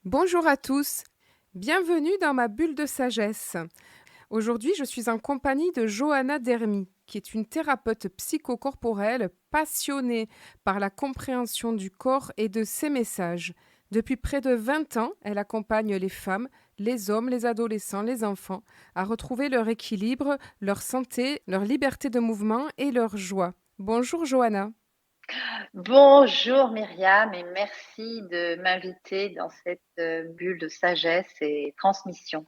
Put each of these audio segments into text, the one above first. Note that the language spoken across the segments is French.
Bonjour à tous, bienvenue dans ma bulle de sagesse. Aujourd'hui, je suis en compagnie de Johanna Dermy, qui est une thérapeute psychocorporelle passionnée par la compréhension du corps et de ses messages. Depuis près de 20 ans, elle accompagne les femmes, les hommes, les adolescents, les enfants à retrouver leur équilibre, leur santé, leur liberté de mouvement et leur joie. Bonjour Johanna. Bonjour Myriam et merci de m'inviter dans cette bulle de sagesse et transmission.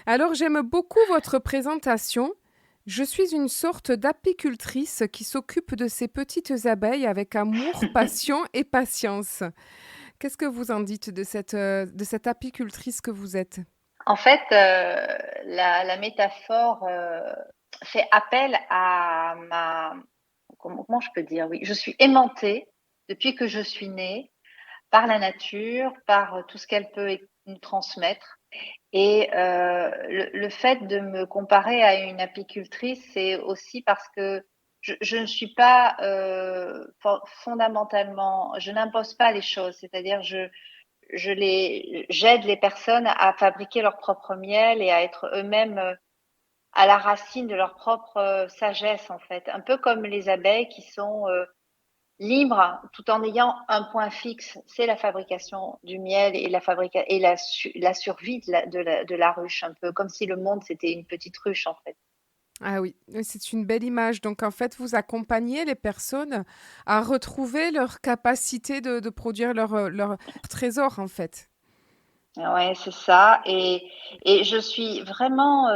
Alors j'aime beaucoup votre présentation. Je suis une sorte d'apicultrice qui s'occupe de ces petites abeilles avec amour, passion et patience. Qu'est-ce que vous en dites de cette apicultrice que vous êtes? En fait, la métaphore fait appel à comment je peux dire? Oui, je suis aimantée depuis que je suis née par la nature, par tout ce qu'elle peut nous transmettre. Et le fait de me comparer à une apicultrice, c'est aussi parce que je ne suis pas fondamentalement, je n'impose pas les choses, c'est-à-dire j'aide les personnes à fabriquer leur propre miel et à être eux-mêmes à la racine de leur propre sagesse en fait, un peu comme les abeilles qui sont libre tout en ayant un point fixe, c'est la fabrication du miel et la survie de la ruche, un peu comme si le monde c'était une petite ruche en fait. Ah oui, c'est une belle image. Donc en fait, vous accompagnez les personnes à retrouver leur capacité de produire leur trésor en fait. Ouais, c'est ça. Et je suis vraiment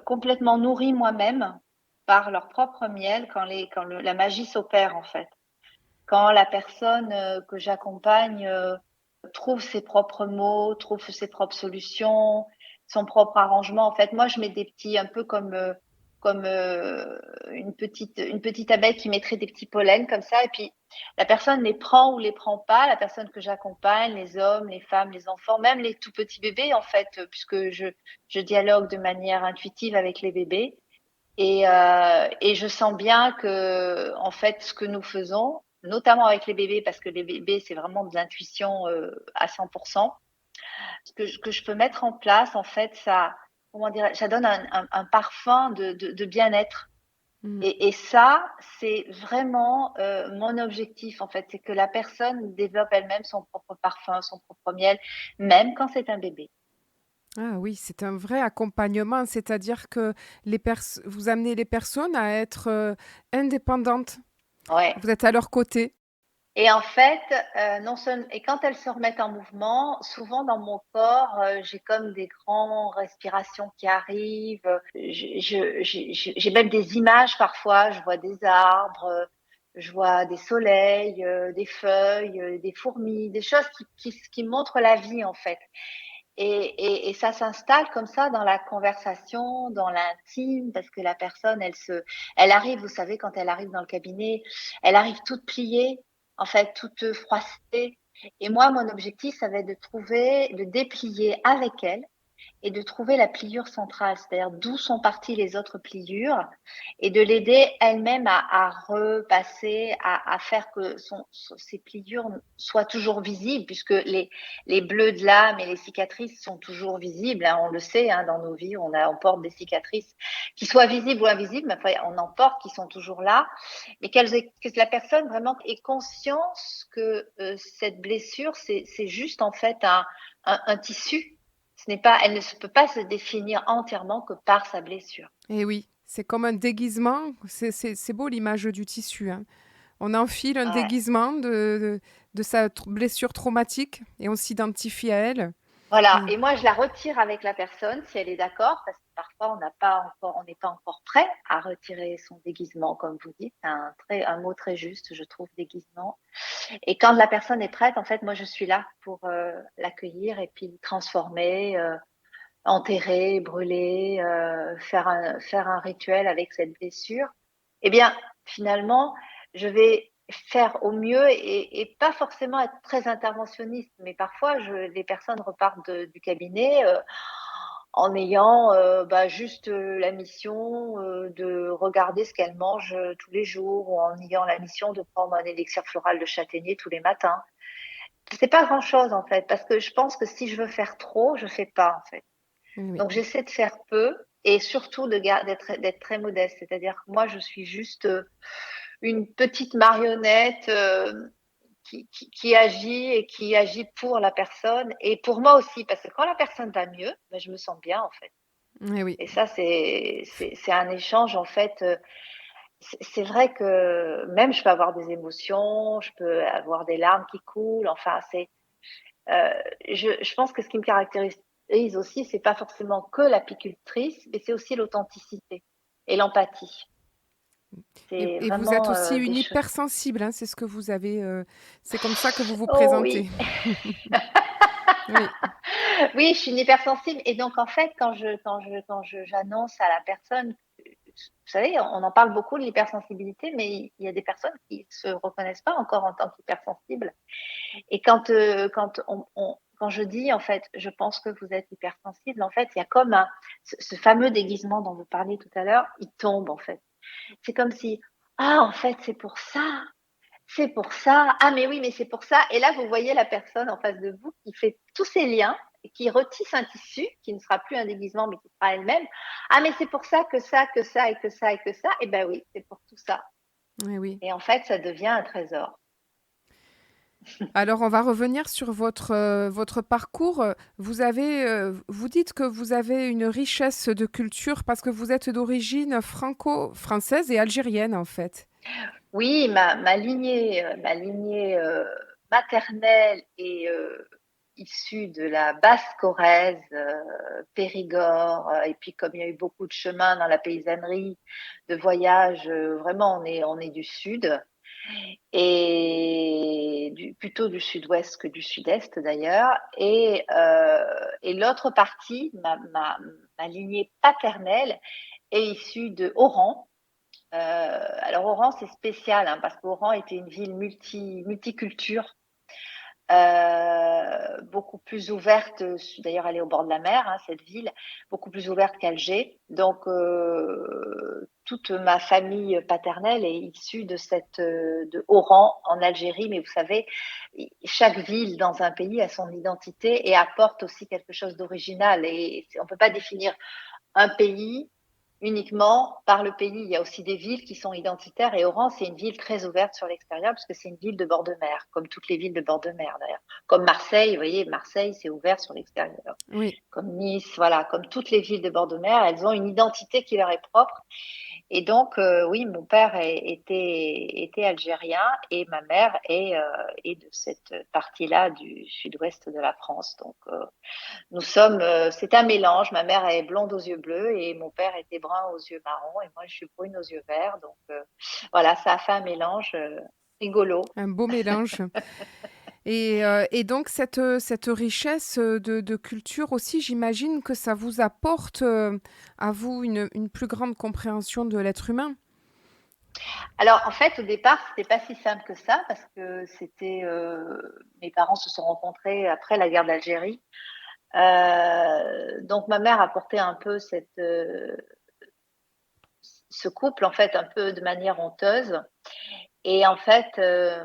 complètement nourrie moi-même par leur propre miel la magie s'opère en fait. Quand la personne que j'accompagne trouve ses propres mots, trouve ses propres solutions, son propre arrangement. En fait, moi, je mets des petits, un peu comme une petite abeille qui mettrait des petits pollens comme ça. Et puis, la personne les prend ou les prend pas. La personne que j'accompagne, les hommes, les femmes, les enfants, même les tout petits bébés, en fait, puisque je dialogue de manière intuitive avec les bébés. Et je sens bien que, en fait, ce que nous faisons, notamment avec les bébés, parce que les bébés, c'est vraiment de l'intuition à 100%, que je peux mettre en place, en fait, ça, comment dire, ça donne un parfum de bien-être. Mm. Et ça, c'est vraiment mon objectif, en fait, c'est que la personne développe elle-même son propre parfum, son propre miel, même quand c'est un bébé. Ah oui, c'est un vrai accompagnement, c'est-à-dire que vous amenez les personnes à être indépendantes. Ouais. Vous êtes à leur côté. Et en fait, non seulement, et quand elles se remettent en mouvement, souvent dans mon corps, j'ai comme des grandes respirations qui arrivent. J'ai même des images parfois. Je vois des arbres, je vois des soleils, des feuilles, des fourmis, des choses qui montrent la vie en fait. Et ça s'installe comme ça dans la conversation, dans l'intime, parce que la personne, elle arrive, vous savez, quand elle arrive dans le cabinet, elle arrive toute pliée, en fait, toute froissée. Et moi, mon objectif, ça va être de déplier avec elle et de trouver la pliure centrale, c'est-à-dire d'où sont parties les autres pliures, et de l'aider elle-même à repasser, à faire que ses pliures soient toujours visibles, puisque les bleus de l'âme et les cicatrices sont toujours visibles, hein, on le sait, hein, dans nos vies, on porte des cicatrices, qui soient visibles ou invisibles, mais enfin, on en porte, qui sont toujours là, mais que la personne vraiment ait conscience que cette blessure, c'est juste en fait un tissu. Elle ne peut pas se définir entièrement que par sa blessure. Et oui, c'est comme un déguisement. C'est beau l'image du tissu, hein. On enfile un Ouais. déguisement de sa blessure traumatique et on s'identifie à elle. Voilà. Et- Et moi, je la retire avec la personne si elle est d'accord, parce que parfois on n'est pas encore prêt à retirer son déguisement, comme vous dites. C'est un mot très juste, je trouve, déguisement. Et quand la personne est prête, en fait, moi, je suis là pour l'accueillir et puis transformer, enterrer, brûler, faire un rituel avec cette blessure. Eh bien, finalement, je vais faire au mieux et pas forcément être très interventionniste, mais parfois les personnes repartent du cabinet en ayant juste la mission de regarder ce qu'elles mangent tous les jours ou en ayant la mission de prendre un élixir floral de châtaignier tous les matins. c'est pas grand-chose en fait, parce que je pense que si je veux faire trop, je fais pas en fait. Oui, oui. Donc j'essaie de faire peu et surtout d'être très modeste. C'est-à-dire que moi, je suis juste une petite marionnette qui agit et qui agit pour la personne et pour moi aussi, parce que quand la personne va mieux, ben, je me sens bien en fait. Oui, oui. Et ça, c'est un échange en fait. C'est vrai que même je peux avoir des émotions, je peux avoir des larmes qui coulent. Enfin, euh, je pense que ce qui me caractérise aussi, c'est pas forcément que l'apicultrice, mais c'est aussi l'authenticité et l'empathie. C'est Et vous êtes vraiment aussi des une choses. hypersensible, hein, c'est ce que vous avez, c'est comme ça que vous vous Oh présentez. oui, Oui, oui, je suis une hypersensible et donc en fait, j'annonce à la personne, vous savez, on en parle beaucoup de l'hypersensibilité, mais il y a des personnes qui se reconnaissent pas encore en tant qu'hypersensibles. Et quand je dis, en fait, je pense que vous êtes hypersensible, en fait, il y a comme ce fameux déguisement dont vous parliez tout à l'heure, il tombe, en fait. C'est comme si, ah, en fait, c'est pour ça, ah, mais oui, mais c'est pour ça. Et là, vous voyez la personne en face de vous qui fait tous ces liens, et qui retisse un tissu, qui ne sera plus un déguisement, mais qui sera elle-même. Ah, mais c'est pour ça, que ça, que ça, et que ça, et que ça. Eh ben oui, c'est pour tout ça. oui, oui. Et en fait, ça devient un trésor. Alors, on va revenir sur votre parcours. Vous dites que vous avez une richesse de culture parce que vous êtes d'origine franco-française et algérienne, en fait. Oui, ma lignée maternelle est issue de la Basse-Corrèze, Périgord, et puis comme il y a eu beaucoup de chemins dans la paysannerie, de voyages, vraiment on est du sud et plutôt du sud-ouest que du sud-est d'ailleurs. Et l'autre partie, ma lignée paternelle, est issue de Oran. Alors Oran, c'est spécial hein, parce qu'Oran était une ville multiculture, beaucoup plus ouverte. D'ailleurs, elle est au bord de la mer, hein, cette ville, beaucoup plus ouverte qu'Alger. Donc, toute ma famille paternelle est issue de Oran en Algérie. Mais vous savez, chaque ville dans un pays a son identité et apporte aussi quelque chose d'original. Et on peut pas définir un pays uniquement par le pays. Il y a aussi des villes qui sont identitaires et Oran, c'est une ville très ouverte sur l'extérieur parce que c'est une ville de bord de mer, comme toutes les villes de bord de mer d'ailleurs. Comme Marseille, vous voyez, Marseille, c'est ouvert sur l'extérieur. Oui. Comme Nice, voilà, comme toutes les villes de bord de mer, elles ont une identité qui leur est propre. Et donc, oui, mon père était algérien et ma mère est de cette partie-là du sud-ouest de la France. Donc, c'est un mélange. Ma mère est blonde aux yeux bleus et mon père était brun aux yeux marrons et moi je suis brune aux yeux verts. Donc voilà, ça a fait un mélange rigolo. Un beau mélange. Et donc, cette richesse de culture aussi, j'imagine que ça vous apporte à vous une plus grande compréhension de l'être humain. Alors en fait, au départ, c'était pas si simple que ça parce que mes parents se sont rencontrés après la guerre d'Algérie. Donc ma mère a porté un peu ce couple en fait un peu de manière honteuse. Et en fait,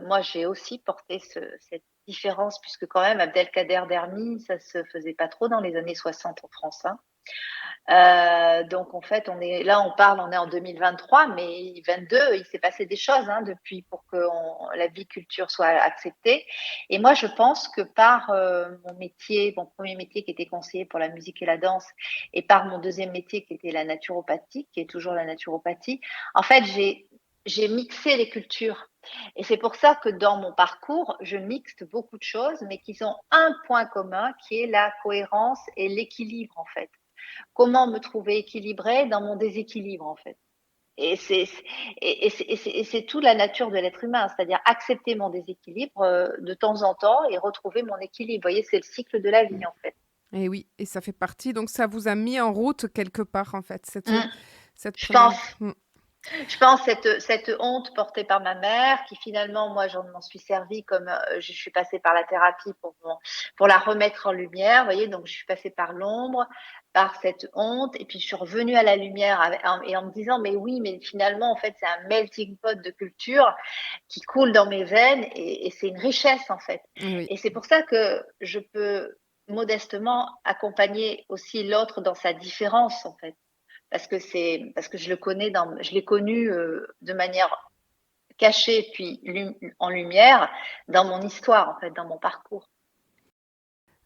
moi, j'ai aussi porté cette différence, puisque quand même, Abdelkader Dermi, ça se faisait pas trop dans les années 60 en France. Hein. Donc, en fait, on est en 2023, mais 22, il s'est passé des choses hein, depuis pour que la biculture soit acceptée. Et moi, je pense que par mon premier métier qui était conseiller pour la musique et la danse, et par mon deuxième métier qui était la naturopathie, qui est toujours la naturopathie, en fait, j'ai mixé les cultures. Et c'est pour ça que dans mon parcours, je mixte beaucoup de choses, mais qui ont un point commun, qui est la cohérence et l'équilibre, en fait. Comment me trouver équilibrée dans mon déséquilibre, en fait. Et c'est toute la nature de l'être humain, c'est-à-dire accepter mon déséquilibre de temps en temps et retrouver mon équilibre. Vous voyez, c'est le cycle de la vie, en fait. Et oui, et ça fait partie. Donc, ça vous a mis en route quelque part, en fait, Mm. cette Je pense. première. Mm. Je pense cette honte portée par ma mère, qui finalement, moi, j'en m'en suis servie comme je suis passée par la thérapie pour la remettre en lumière, vous voyez, donc je suis passée par l'ombre, par cette honte, et puis je suis revenue à la lumière et en me disant, mais oui, mais finalement, en fait, c'est un melting pot de culture qui coule dans mes veines et c'est une richesse, en fait. Oui. Et c'est pour ça que je peux modestement accompagner aussi l'autre dans sa différence, en fait parce que je l'ai connu de manière cachée puis en lumière dans mon histoire en fait, dans mon parcours.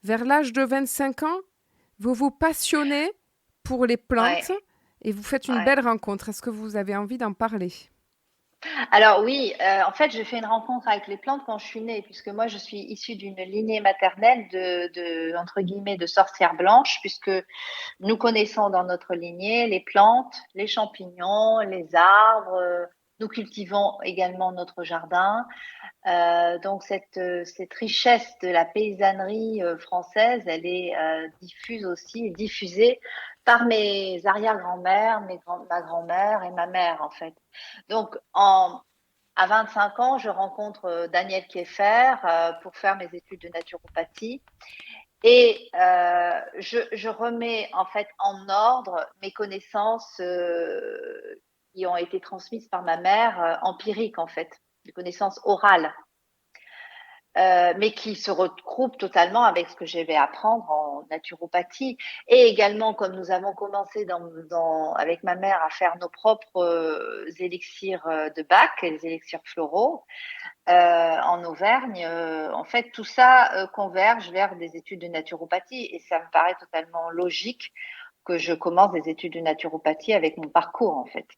Vers l'âge de 25 ans, vous vous passionnez pour les Ouais, plantes et vous faites une ouais. belle rencontre. Est-ce que vous avez envie d'en parler? Alors oui, en fait, j'ai fait une rencontre avec les plantes quand je suis née, puisque moi, je suis issue d'une lignée maternelle entre guillemets, de sorcières blanches, puisque nous connaissons dans notre lignée les plantes, les champignons, les arbres. Nous cultivons également notre jardin. Donc cette richesse de la paysannerie française, elle est diffuse aussi, diffusée par mes arrière-grand-mères, ma grand-mère et ma mère en fait. Donc à 25 ans, je rencontre Daniel Kieffer pour faire mes études de naturopathie et je remets en fait en ordre mes connaissances qui ont été transmises par ma mère, empiriques en fait, des connaissances orales mais qui se regroupe totalement avec ce que je vais apprendre en naturopathie. Et également, comme nous avons commencé avec ma mère à faire nos propres élixirs de Bach, les élixirs floraux, en Auvergne, en fait, tout ça converge vers des études de naturopathie. Et ça me paraît totalement logique que je commence des études de naturopathie avec mon parcours, en fait.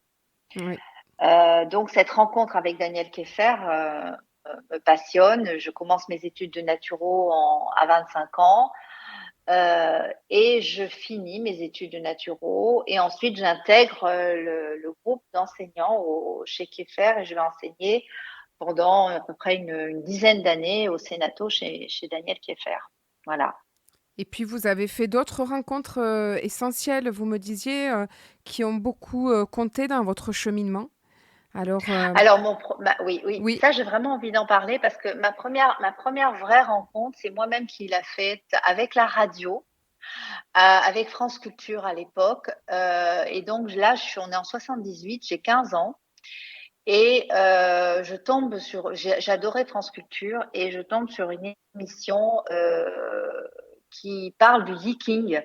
Oui. Donc cette rencontre avec Daniel Kieffer me passionne. Je commence mes études de naturo à 25 ans et je finis mes études de naturo et ensuite j'intègre le groupe d'enseignants chez Kieffer et je vais enseigner pendant à peu près une dizaine d'années au Sénato chez Daniel Kieffer. Voilà. Et puis vous avez fait d'autres rencontres essentielles, vous me disiez, qui ont beaucoup compté dans votre cheminement. Alors, Alors oui, oui, oui, ça j'ai vraiment envie d'en parler parce que ma première vraie rencontre, c'est moi-même qui l'a faite avec la radio, avec France Culture à l'époque. Et donc là, on est en 78, j'ai 15 ans. Et j'adorais France Culture et je tombe sur une émission qui parle du Yiking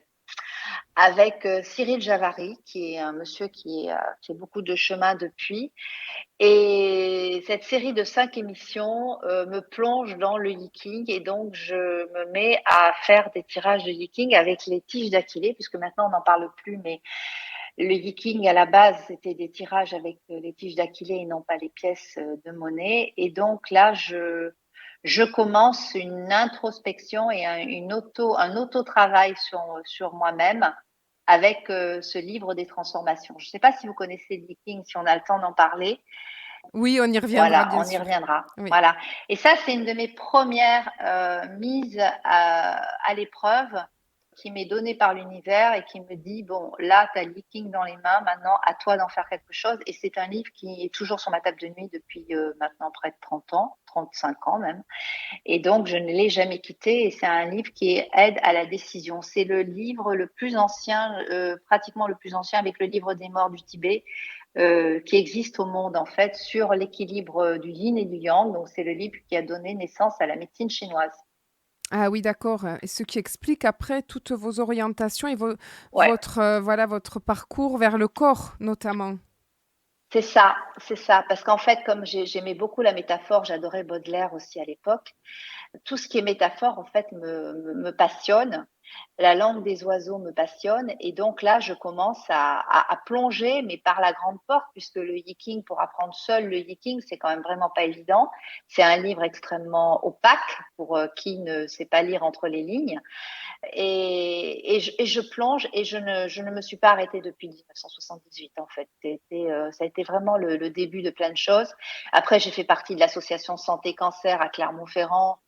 avec Cyril Javary, qui est un monsieur qui a fait beaucoup de chemin depuis. Et cette série de 5 émissions me plonge dans le yiking et donc je me mets à faire des tirages de yiking avec les tiges d'aquilée, puisque maintenant on n'en parle plus, mais le yiking à la base c'était des tirages avec les tiges d'aquilée et non pas les pièces de monnaie. Et donc là je commence une introspection et un auto-travail sur moi-même avec ce livre des transformations. Je ne sais pas si vous connaissez le yiking, si on a le temps d'en parler. oui, on y reviendra, Voilà, bien on y sûr. reviendra. Oui. Voilà. Et ça, c'est une de mes premières mises à l'épreuve qui m'est donnée par l'univers et qui me dit, bon, là, tu as le leaking dans les mains, maintenant, à toi d'en faire quelque chose. Et c'est un livre qui est toujours sur ma table de nuit depuis maintenant près de 30 ans, 35 ans même. Et donc, je ne l'ai jamais quitté. Et c'est un livre qui aide à la décision. C'est le livre le plus ancien, pratiquement le plus ancien avec le livre des morts du Tibet, qui existe au monde en fait sur l'équilibre du yin et du yang. Donc c'est le livre qui a donné naissance à la médecine chinoise. Ah oui, d'accord. Et ce qui explique après toutes vos orientations et Ouais, voilà, votre parcours vers le corps, notamment. c'est ça. Parce qu'en fait, comme j'aimais beaucoup la métaphore, j'adorais Baudelaire aussi à l'époque. Tout ce qui est métaphore, en fait, me passionne. La langue des oiseaux me passionne. Et donc là, je commence à plonger, mais par la grande porte, puisque le yiking, pour apprendre seul le yiking, c'est quand même vraiment pas évident. C'est un livre extrêmement opaque pour qui ne sait pas lire entre les lignes. Et je plonge et je ne me suis pas arrêtée depuis 1978 en fait. Ça a été vraiment le début de plein de choses. Après, j'ai fait partie de l'association Santé Cancer à Clermont-Ferrand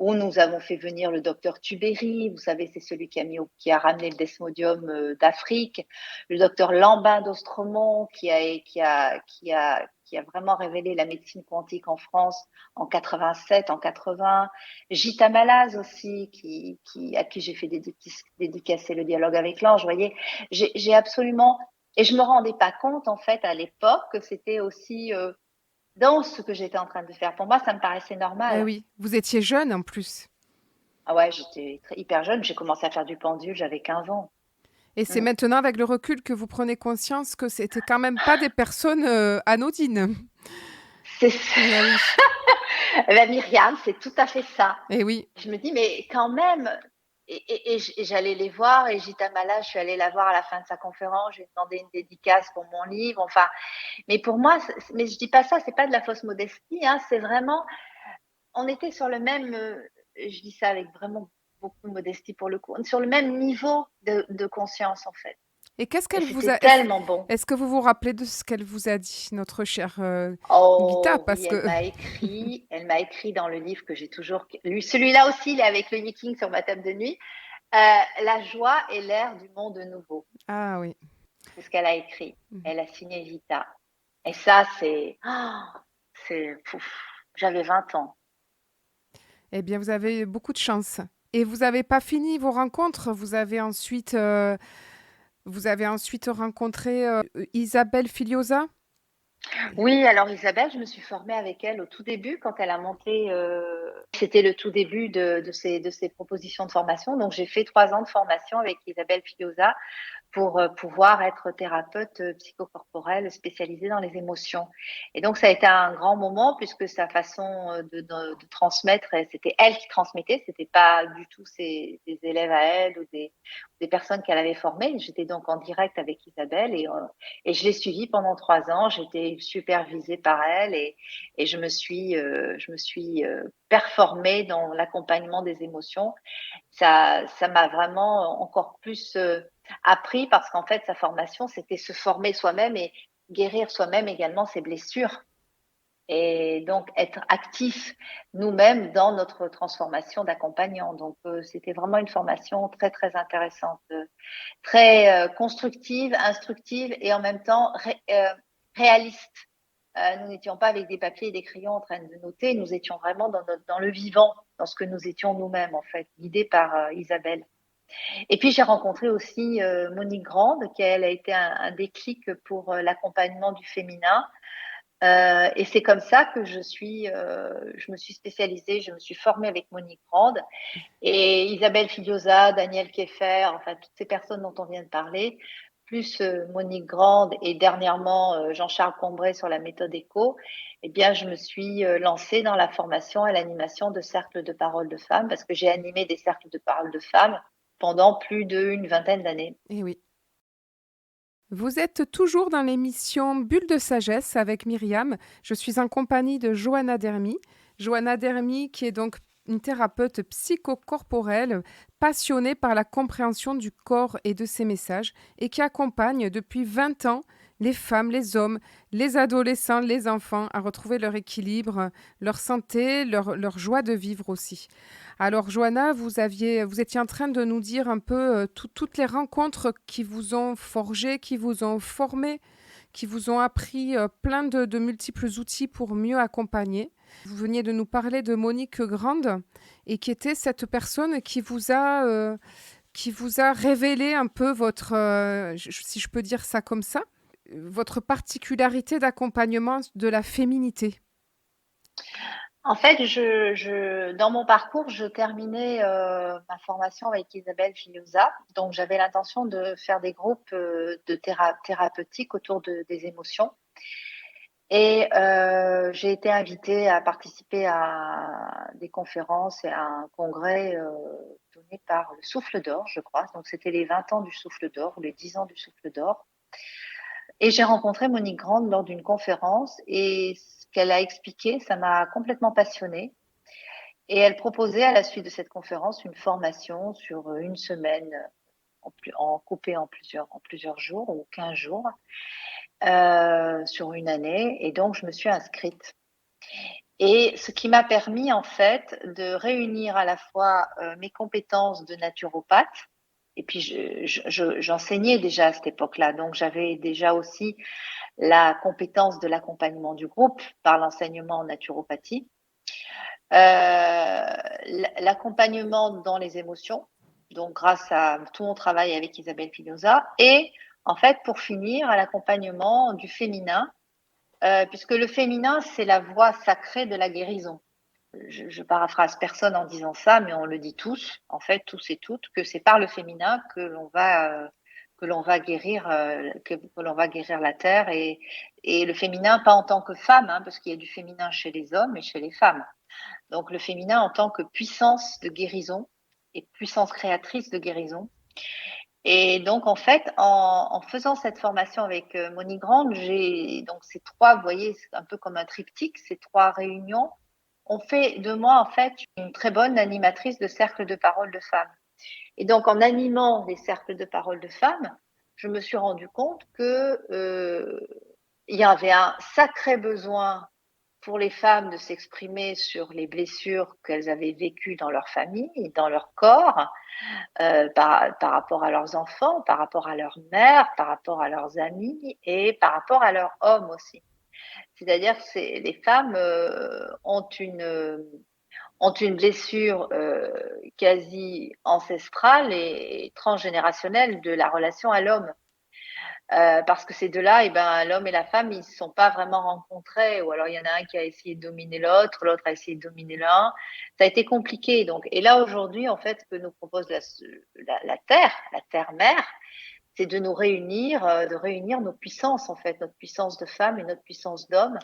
où nous avons fait venir le docteur Tubéry. Vous savez, c'est celui qui a ramené le desmodium d'Afrique. Le docteur Lambin d'Ostromont qui a vraiment révélé la médecine quantique en France en 87, en 80. Gita Malaz aussi, à qui j'ai fait dédicacer le dialogue avec l'ange. Vous voyez, j'ai absolument, et je me rendais pas compte en fait à l'époque que c'était aussi dans ce que j'étais en train de faire. Pour moi, ça me paraissait Eh normal. oui, vous étiez jeune en plus. Ah ouais, j'étais hyper jeune. J'ai commencé à faire du pendule, j'avais 15 ans. Et c'est Mm. maintenant avec le recul que vous prenez conscience que c'était quand même pas des personnes anodines. C'est Eh oui, ben, Myriam, c'est tout à fait ça. eh oui. Je me dis, mais quand même, et j'allais les voir, et Gita Mala, je suis allée la voir à la fin de sa conférence, je lui ai demandé une dédicace pour mon livre, enfin, mais pour moi, mais je dis pas ça, c'est pas de la fausse modestie, hein, c'est vraiment, on était sur le même, je dis ça avec vraiment beaucoup de modestie pour le coup, sur le même niveau de conscience en fait. Et qu'est-ce Et qu'elle vous c'était a... tellement bon. Est-ce que vous vous rappelez de ce qu'elle vous a dit, notre chère Gita? Oh oui, Parce que... elle m'a écrit dans le livre que j'ai toujours lu. Celui-là aussi, il est avec le Yiking sur ma table de nuit. La joie est l'air du monde nouveau. Ah oui. C'est ce qu'elle a écrit. Mhm. Elle a signé Vita. Et ça, c'est, j'avais 20 ans. Eh bien, vous avez beaucoup de chance. Et vous n'avez pas fini vos rencontres. Vous avez ensuite rencontré Isabelle Filiosa. Oui, alors Isabelle, je me suis formée avec elle au tout début quand elle a monté. C'était le tout début de ses propositions de formation. Donc j'ai fait 3 ans de formation avec Isabelle Filiosa pour pouvoir être thérapeute psychocorporelle spécialisée dans les émotions. Et donc, ça a été un grand moment puisque sa façon de transmettre, c'était elle qui transmettait, c'était pas du tout des élèves à elle ou des personnes qu'elle avait formées. J'étais donc en direct avec Isabelle et je l'ai suivie pendant 3 ans. J'étais supervisée par elle et je me suis performée dans l'accompagnement des émotions. Ça m'a vraiment encore plus appris parce qu'en fait, sa formation, c'était se former soi-même et guérir soi-même également ses blessures. Et donc, être actif nous-mêmes dans notre transformation d'accompagnant. Donc, c'était vraiment une formation très, très intéressante, très constructive, instructive et en même temps réaliste. Nous n'étions pas avec des papiers et des crayons en train de noter, nous étions vraiment dans le vivant, dans ce que nous étions nous-mêmes, en fait, guidés par Isabelle. Et puis j'ai rencontré aussi Monique Grande, qui elle a été un déclic pour l'accompagnement du féminin. Et c'est comme ça que je me suis spécialisée, je me suis formée avec Monique Grande et Isabelle Filiosa, Daniel Kieffer, enfin toutes ces personnes dont on vient de parler, plus Monique Grande et dernièrement Jean-Charles Combray sur la méthode ECO. Eh bien, je me suis lancée dans la formation et l'animation de cercles de parole de femmes parce que j'ai animé des cercles de parole de femmes pendant plus d'une vingtaine d'années. Eh oui. Vous êtes toujours dans l'émission Bulle de sagesse avec Myriam. Je suis en compagnie de Johanna Dermy. Johanna Dermy, qui est donc une thérapeute psychocorporelle passionnée par la compréhension du corps et de ses messages et qui accompagne depuis 20 ans les femmes, les hommes, les adolescents, les enfants à retrouver leur équilibre, leur santé, leur joie de vivre aussi. Alors, Johanna, vous étiez en train de nous dire un peu toutes les rencontres qui vous ont forgé, qui vous ont formé, qui vous ont appris plein de multiples outils pour mieux accompagner. Vous veniez de nous parler de Monique Grande et qui était cette personne qui vous a révélé un peu votre, si je peux dire ça comme ça, votre particularité d'accompagnement de la féminité. En fait, dans mon parcours, je terminais ma formation avec Isabelle Filiosa. Donc, j'avais l'intention de faire des groupes thérapeutiques autour des émotions. Et j'ai été invitée à participer à des conférences et à un congrès donné par le Souffle d'Or, je crois. Donc, c'était les 20 ans du Souffle d'Or, ou les 10 ans du Souffle d'Or. Et j'ai rencontré Monique Grande lors d'une conférence et ce qu'elle a expliqué, ça m'a complètement passionnée. Et elle proposait à la suite de cette conférence une formation sur une semaine coupée en plusieurs jours ou 15 jours sur une année. Et donc, je me suis inscrite. Et ce qui m'a permis en fait de réunir à la fois mes compétences de naturopathe, et puis j'enseignais déjà à cette époque-là, donc j'avais déjà aussi la compétence de l'accompagnement du groupe par l'enseignement en naturopathie, l'accompagnement dans les émotions, donc grâce à tout mon travail avec Isabelle Pinoza, et en fait pour finir à l'accompagnement du féminin, puisque le féminin c'est la voie sacrée de la guérison. Je paraphrase personne en disant ça, mais on le dit tous, en fait, tous et toutes, que c'est par le féminin que l'on va guérir que l'on va guérir la terre et le féminin pas en tant que femme, hein, parce qu'il y a du féminin chez les hommes et chez les femmes. Donc le féminin en tant que puissance de guérison et puissance créatrice de guérison. Et donc en fait, en faisant cette formation avec Monique Grande, j'ai donc ces trois, vous voyez, c'est un peu comme un triptyque, ces trois réunions on fait de moi en fait une très bonne animatrice de cercles de parole de femmes. Et donc en animant des cercles de parole de femmes, je me suis rendu compte que il y avait un sacré besoin pour les femmes de s'exprimer sur les blessures qu'elles avaient vécues dans leur famille, dans leur corps, par rapport à leurs enfants, par rapport à leur mère, par rapport à leurs amis et par rapport à leurs hommes aussi. C'est-à-dire que les femmes ont une blessure quasi ancestrale et transgénérationnelle de la relation à l'homme. Parce que ces deux-là, l'homme et la femme, ils ne se sont pas vraiment rencontrés, ou alors il y en a un qui a essayé de dominer l'autre, l'autre a essayé de dominer l'un. Ça a été compliqué. Donc, et là aujourd'hui, en fait, ce que nous propose la Terre mère, c'est de nous réunir, de réunir nos puissances en fait, notre puissance de femme et notre puissance d'homme,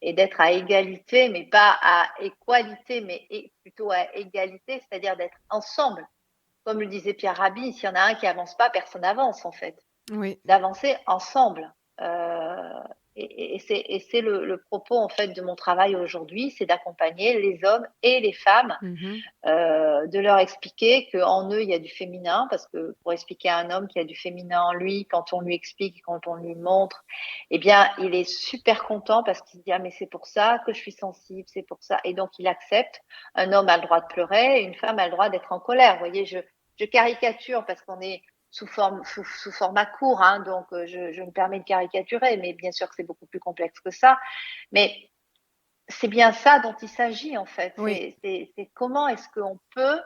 et d'être à égalité, mais pas à équalité, mais plutôt à égalité, c'est-à-dire d'être ensemble. Comme le disait Pierre Rabhi, s'il y en a un qui avance pas, personne n'avance en fait. Oui. D'avancer ensemble. Et c'est le propos en fait de mon travail aujourd'hui, c'est d'accompagner les hommes et les femmes, Mhm. de leur expliquer qu'en eux il y a du féminin, parce que pour expliquer à un homme qu'il y a du féminin en lui, quand on lui explique, quand on lui montre, eh bien il est super content parce qu'il se dit ah mais c'est pour ça que je suis sensible, c'est pour ça, et donc il accepte. Un homme a le droit de pleurer, une femme a le droit d'être en colère. Vous voyez, je caricature parce qu'on est sous format court, hein, donc je me permets de caricaturer, mais bien sûr que c'est beaucoup plus complexe que ça. Mais c'est bien ça dont il s'agit en fait. Oui. C'est comment est-ce qu'on peut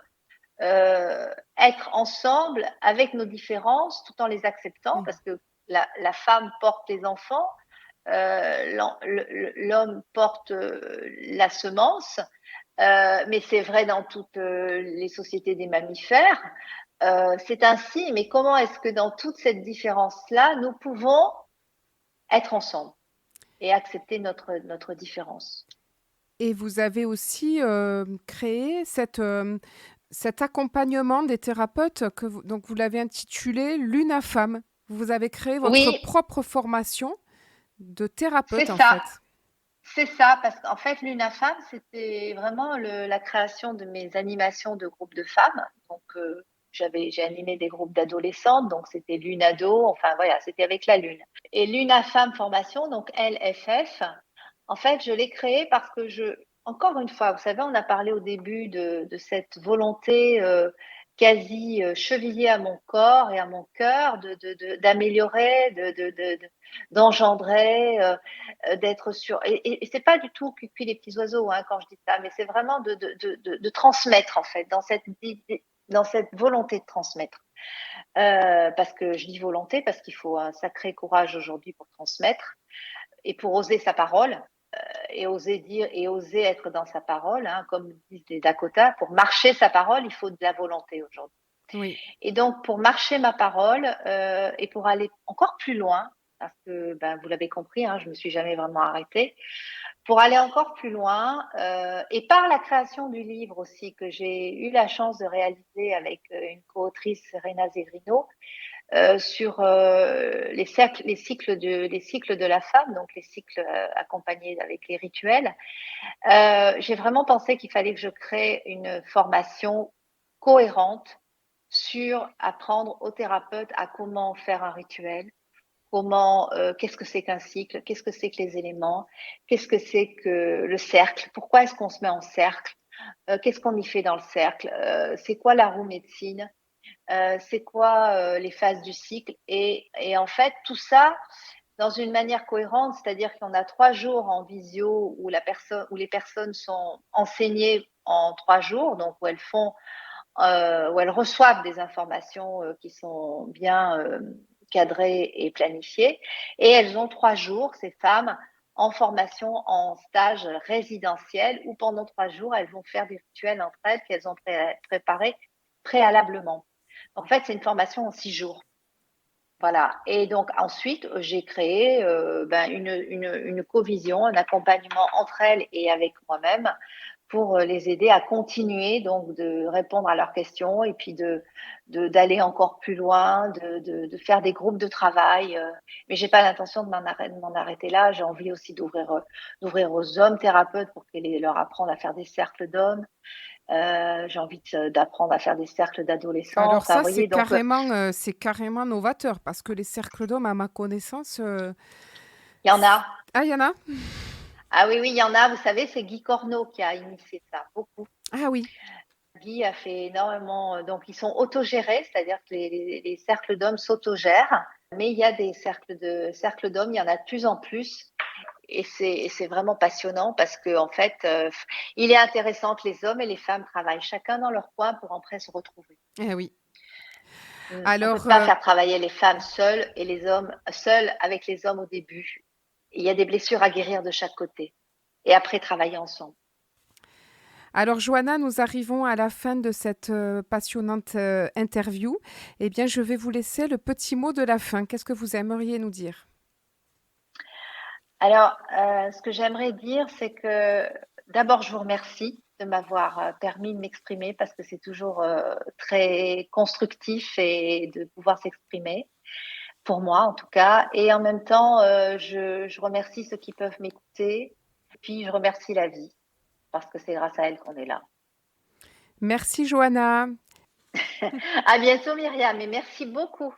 être ensemble avec nos différences tout en les acceptant, Oui. parce que la femme porte les enfants, l'homme porte la semence, mais c'est vrai dans toutes les sociétés des mammifères. C'est ainsi, mais comment est-ce que dans toute cette différence-là, nous pouvons être ensemble et accepter notre différence? Et vous avez aussi créé cet accompagnement des thérapeutes donc vous l'avez intitulé Lune à femme. Vous avez créé votre Oui, propre formation de c'est thérapeute en ça. fait. C'est ça, parce qu'en fait, l'UNAFAM, c'était vraiment la création de mes animations de groupes de femmes. Donc, j'ai animé des groupes d'adolescentes, donc c'était l'UNADO, enfin voilà, c'était avec la Lune. Et l'UNAFAM formation, donc LFF, en fait, je l'ai créée parce que encore une fois, vous savez, on a parlé au début de cette volonté quasi chevillée à mon corps et à mon cœur d'améliorer, d'engendrer, d'être sûr. Et c'est pas du tout cuit les petits oiseaux hein, quand je dis ça, mais c'est vraiment de transmettre en fait, dans cette volonté de transmettre. Parce que je dis volonté parce qu'il faut un sacré courage aujourd'hui pour transmettre et pour oser sa parole et oser dire et oser être dans sa parole, hein, comme disent les Dakota, pour marcher sa parole, il faut de la volonté aujourd'hui. Oui. Et donc, pour marcher ma parole et pour aller encore plus loin, parce que ben, vous l'avez compris, hein, je me suis jamais vraiment arrêtée, pour aller encore plus loin, et par la création du livre aussi que j'ai eu la chance de réaliser avec une co-autrice, Serena Zegrino, sur les cycles de la femme, donc les cycles accompagnés avec les rituels. J'ai vraiment pensé qu'il fallait que je crée une formation cohérente sur apprendre aux thérapeutes à comment faire un rituel, qu'est-ce que c'est qu'un cycle, qu'est-ce que c'est que les éléments, qu'est-ce que c'est que le cercle, pourquoi est-ce qu'on se met en cercle, qu'est-ce qu'on y fait dans le cercle, c'est quoi la roue médecine, c'est quoi les phases du cycle et en fait tout ça dans une manière cohérente, c'est-à-dire qu'on a 3 jours en visio où les personnes sont enseignées en 3 jours, donc où elles reçoivent des informations qui sont bien cadrées et planifiées, et elles ont 3 jours, ces femmes, en formation en stage résidentiel, où pendant 3 jours, elles vont faire des rituels entre elles qu'elles ont préparés préalablement. En fait, c'est une formation en 6 jours. Voilà. Et donc ensuite, j'ai créé une co-vision, un accompagnement entre elles et avec moi-même pour les aider à continuer donc de répondre à leurs questions et puis d'aller encore plus loin, de faire des groupes de travail. Mais j'ai pas l'intention de m'en arrêter là. J'ai envie aussi d'ouvrir aux hommes thérapeutes pour qu'ils leur apprendre à faire des cercles d'hommes. J'ai envie d'apprendre à faire des cercles d'adolescents. Alors Enfin, vous ça, voyez, donc c'est carrément novateur parce que les cercles d'hommes, à ma connaissance, il y en a. ah, il y en a? Ah oui, oui, il y en a. Vous savez, c'est Guy Corneau qui a initié ça, beaucoup. Ah oui. Guy a fait énormément. Donc, ils sont autogérés, c'est-à-dire que les cercles d'hommes s'autogèrent. Mais il y a des cercles d'hommes, il y en a de plus en plus. Et c'est vraiment passionnant parce que, en fait, il est intéressant que les hommes et les femmes travaillent chacun dans leur coin pour après se retrouver. Eh oui. On peut Alors, pas faire travailler les femmes seules et les hommes seuls avec les hommes au début. Il y a des blessures à guérir de chaque côté. Et après, travailler ensemble. alors, Johanna, nous arrivons à la fin de cette passionnante interview. Eh bien, je vais vous laisser le petit mot de la fin. Qu'est-ce que vous aimeriez nous dire? Alors, ce que j'aimerais dire, c'est que d'abord, je vous remercie de m'avoir permis de m'exprimer parce que c'est toujours très constructif et de pouvoir s'exprimer, pour moi en tout cas. Et en même temps, je remercie ceux qui peuvent m'écouter. Puis, je remercie la vie parce que c'est grâce à elle qu'on est là. Merci, Johanna. À bientôt, Myriam, et merci beaucoup.